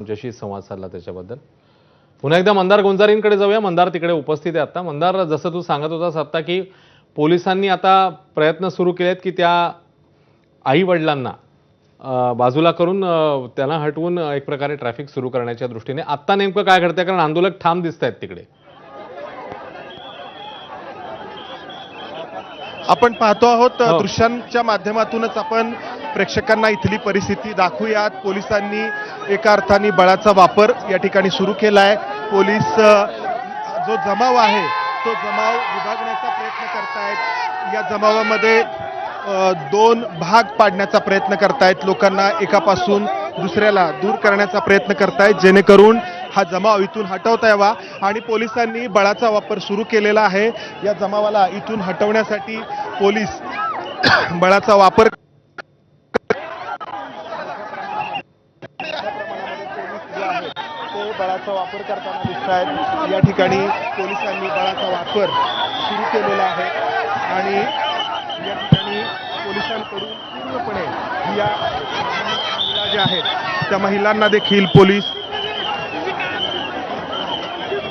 तुमच्याशी संवाद साधला त्याच्याबद्दल। पुन्हा एकदा मंदार गोंजारींकडे जाऊया। मंदार तिकडे उपस्थित आहे आता। मंदार, जसं तू सांगत होतास आता की पोलिसांनी आता प्रयत्न सुरू केलेत की त्या आई वडिलांना बाजूला करून त्यांना हटवून एक प्रकारे ट्रॅफिक सुरू करण्याच्या दृष्टीने आता नेमकं काय घडतंय, कारण आंदोलक ठाम दिसतायत तिकडे? आपण पाहतो आहोत दृश्यांच्या माध्यमातूनच आपण प्रेक्षकांना इथली परिस्थिती दाखवूयात। पोलिसांनी एका अर्थाने बळाचा वापर या ठिकाणी सुरू केला आहे। पोलीस जो जमाव आहे तो जमाव विभागण्याचा प्रयत्न करतायत। या जमावामध्ये दोन भाग पाडण्याचा प्रयत्न करतायत, लोकांना एकापासून दुसऱ्याला दूर करण्याचा प्रयत्न करतायत जेणेकरून हा जमाव इथून हटवता यावा। आणि पोलिसांनी बळाचा वापर सुरू केलेला आहे। या जमावाला इथून हटवण्यासाठी पोलीस बळाचा वापर बळाचा वापर करताना दिसत आहेत। या ठिकाणी पोलिसांनी बळाचा वापर सुरू केलेला आहे आणि या ठिकाणी पोलिसांकडून पूर्णपणे या महिला ज्या आहेत त्या महिलांना देखील पोलीस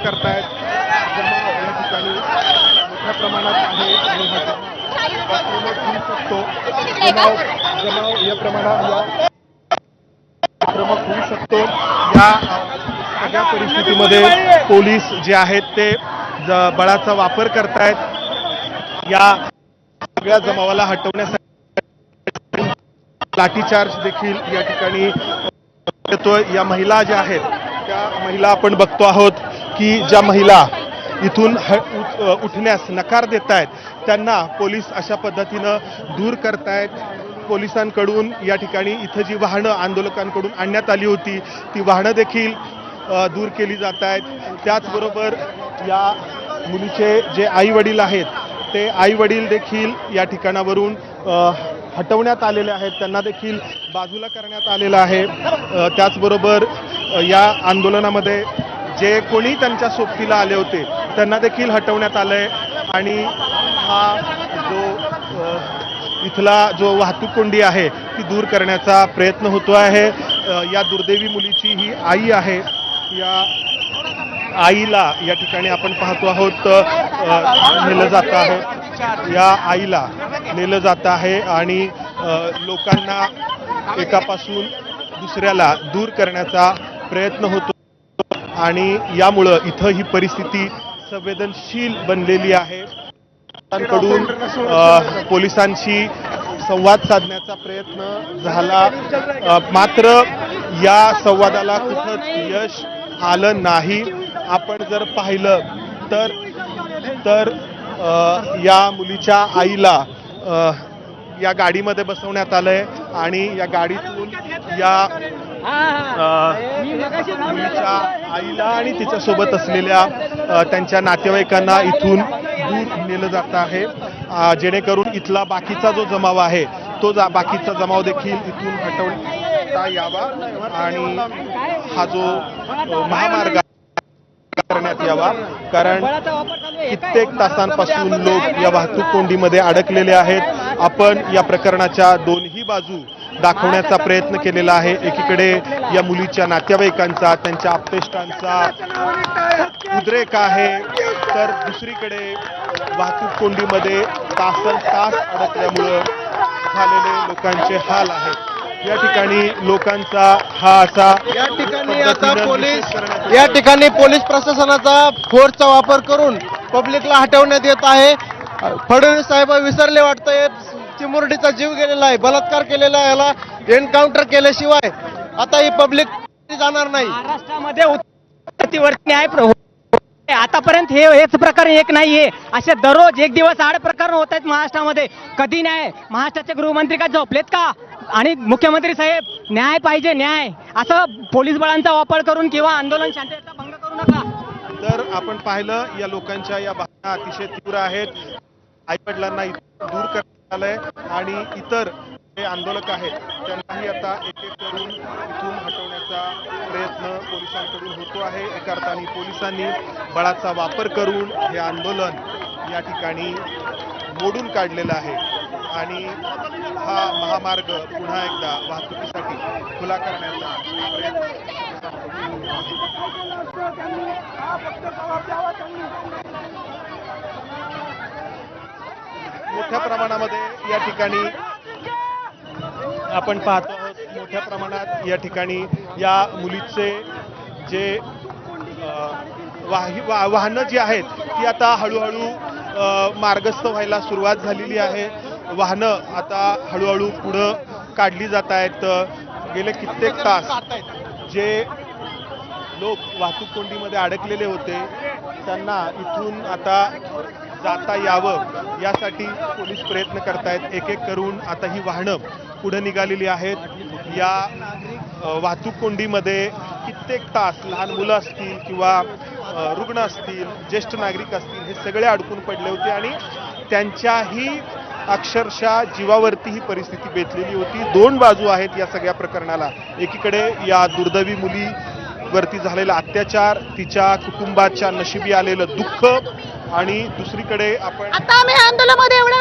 करतायत। जमाव या ठिकाणी मोठ्या प्रमाणात आहे आणि हा जमाव होऊ शकतो। जमाव या प्रमाणात आक्रमक होऊ शकतो। या सगळ्या परिस्थितीमध्ये पोलीस जे आहेत ते बळाचा वापर करतायत। या सगळ्या जमावाला हटवण्यासाठी लाठीचार्ज देखील या ठिकाणी येतोय। या महिला ज्या आहेत त्या महिला आपण बघतो आहोत की ज्या महिला इथून उठण्यास नकार देत आहेत त्यांना पोलीस अशा पद्धतीनं दूर करतायत। पोलिसांकडून या ठिकाणी इथं जी वाहनं आंदोलकांकडून आणण्यात आली होती ती वाहनं देखील दूर केली जात आहेत। त्याचबरोबर या मुलीचे जे आई वडील आहेत ते आई वडील देखील या ठिकाणावरून हटवण्यात आलेले आहेत, त्यांना देखील बाजूला करण्यात आलेलं आहे। त्याचबरोबर या आंदोलनामध्ये जे कोणी त्यांच्या सोबतीला आले होते त्यांना देखील हटवण्यात आलंय आणि हा इथला जो वाहतूक कोंडी आहे ती दूर करण्याचा प्रयत्न होतो आहे। या दुर्दैवी मुलीची ही आई आहे। या आईला या ठिकाणी आपण पाहतो आहोत नेलं जात आहे। या आईला नेलं जात आहे आणि लोकांना एकापासून दुसऱ्याला दूर करण्याचा प्रयत्न होतो आणि यामुळं इथं ही परिस्थिती संवेदनशील बनलेली आहे। कडून पोलिसांशी संवाद साधण्याचा प्रयत्न झाला मात्र या संवादाला कुठंच यश आलं नाही। आपण जर पाहिलं तर या मुलीच्या आईला या गाडीमध्ये बसवण्यात आलंय आणि या गाडीतून या मुलीच्या आईला आणि तिच्यासोबत असलेल्या त्यांच्या नातेवाईकांना इथून दूर नेलं जात आहे जेणेकरून इथला बाकीचा जो जमाव आहे तो बाकीचा जमाव देखील इथून हटवता यावा आणि हा जो महामार्ग करण्यात यावा। कारण कित्येक तासांपासून लोक या वाहतूक कोंडीमध्ये अडकलेले आहेत। आपण या प्रकरणाच्या दोन्ही बाजू दाखवण्याचा प्रयत्न केलेला आहे। एकीकडे या मुलीच्या नातेवाईकांचा त्यांच्या आप्तेष्टांचा उद्रेक आहे तर दुसरीकडे वाहतूक कोंडीमध्ये तासनतास अडकल्यामुळं झालेले लोकांचे हाल आहेत। या ठिकाणी लोकांचा हा असा या ठिकाणी पोलीस प्रशासनाचा फोर्सचा वापर करून पब्लिकला हटवण्यात येत आहे। फडणवीस साहेब विसरले वाटतंय, चिमुरडीचा जीव गेलेला आहे, बलात्कार केलेला आहे, याला एन्काउंटर केल्याशिवाय आता ही पब्लिक जाणार नाही। महाराष्ट्रामध्ये न्याय आतापर्यंत हेच प्रकार एक नाहीये, असे दररोज एक दिवस आड प्रकरण होत आहेत महाराष्ट्रामध्ये। कधी न्याय? महाराष्ट्राचे गृहमंत्री काय झोपलेत का? आणि मुख्यमंत्री साहेब न्याय पाहिजे, न्याय, असं पोलीस बळांचा वापर करून किंवा आंदोलन शांततेचा भंग करू नका। तर आपण पाहिलं या लोकांच्या या भावना अतिशय तीव्र आहेत। आईवडिलांना दूर करण्यात आलंय आणि इतर जे आंदोलक आहेत त्यांनाही आता एक एक करून इथून हटवण्याचा प्रयत्न पोलिसांकडून होतो आहे। एका अर्थाने पोलिसांनी बळाचा वापर करून हे आंदोलन या ठिकाणी मोडून काढलेलं आहे आणि हा महामार्ग पुन्हा एकदा वाहतुकीसाठी खुला करण्याचा प्रयत्न मोठ्या प्रमाणामध्ये या ठिकाणी आपण पाहतो आहोत, मोठ्या प्रमाणात या ठिकाणी या मुलीचे जे वाहनं जी आहेत ती आता हळूहळू मार्गस्थ व्हायला सुरुवात झालेली आहे. वाहनं आता हळूहळू पुढं काढली जात आहेत. गेले कित्येक तास जे लोक वाहतूक कोंडीमध्ये अडकलेले होते त्यांना इथून आता जाता यावं यासाठी पोलीस प्रयत्न करतायत. एक एक करून आता ही वाहनं पुढे निघालेली आहेत. या वाहतूक कोंडीमध्ये कित्येक तास लहान मुलं असतील किंवा रुग्ण असतील, ज्येष्ठ नागरिक असतील, हे सगळे अडकून पडले होते आणि त्यांच्याही अक्षरशः जीवावरती ही परिस्थिती बेतलेली होती. दोन बाजू आहेत या सगळ्या प्रकरणाला. एकीकडे या दुर्दैवी मुलीवरती झालेला अत्याचार, तिच्या कुटुंबाच्या नशिबी आलेलं दुःख, आणि दुसरीकडे आपण आता आम्ही आंदोलनामध्ये एवढं